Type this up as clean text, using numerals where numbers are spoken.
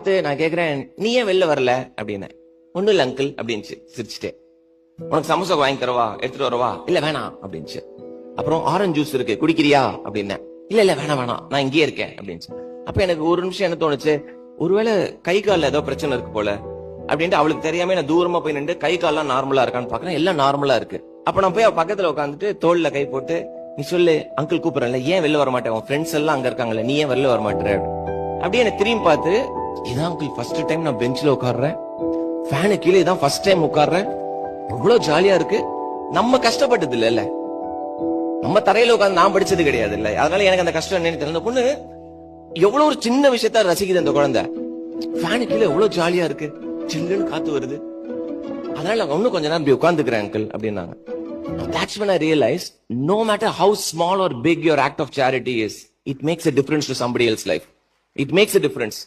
நான் கேக்குறேன், நீ ஏன் வெளில வரல அப்படின்னு. ஒண்ணும் இல்ல அங்கிள் அப்படின்னு சிரிச்சுட்டே. உனக்கு சமோசா வாங்கி தரவா, எடுத்துட்டு வரவா? இல்ல வேணாம் அப்படின்னு. அப்புறம் ஆரஞ்சு ஜூஸ் இருக்கு, குடிக்கிறியா அப்படின்னு. இல்ல இல்ல வேணாம் வேணாம், நான் இங்கேயே இருக்கேன் அப்படின்னு. அப்ப எனக்கு ஒரு நிமிஷம் என்ன தோணுச்சு, ஒருவேளை கை கால்ல ஏதோ பிரச்சனை இருக்கு போல அப்படின்ட்டு அவளுக்கு தெரியாம நான் தூரமா போய் நின்று கை கால்லாம் நார்மலா இருக்கான்னு பாக்குறேன். எல்லாம் நார்மலா இருக்கு. அப்ப நான் போய் அவ பக்கத்துல உட்காந்துட்டு தோல்ல கை போட்டு, நீ சொல்லு அங்கிள் கூப்பிடறேன்ல, ஏன் வெளில வர மாட்டேன், உன் ஃப்ரெண்ட்ஸ் எல்லாம் அங்க இருக்காங்கல்ல, நீ ஏன் வெளில வர மாட்டேற அப்படியே என்ன திரும்பி பார்த்து, இதான் அங்கிள் ஃபர்ஸ்ட் டைம் நான் பெஞ்ச்ல உட்காடுறேன், ஃபேனு கீழே இதான் ஃபர்ஸ்ட் டைம் உட்காடுறேன், எவ்வளவு ஜாலியா இருக்கு. நம்ம கஷ்டப்பட்டது இல்ல, நம்ம தரையில உட்காந்து நான் படிச்சது கிடையாது இல்ல, அதனால எனக்கு அந்த கஷ்டம் என்னன்னு தெரியல. பொண்ணு எவ்வளவு ஒரு சின்ன விஷயத்த ரசிக்குது அந்த குழந்தை. ஃபேனு கீழே எவ்வளவு ஜாலியா இருக்கு, சில்லுன்னு காத்து வருது, அதனால நான் இன்னும் கொஞ்ச நேரம் உட்காந்துக்கிறேன் அங்கிள் அப்படின்னாங்க. That's when I realized, no matter how small or big your act of charity is, it makes a difference to somebody else's life. It makes a difference.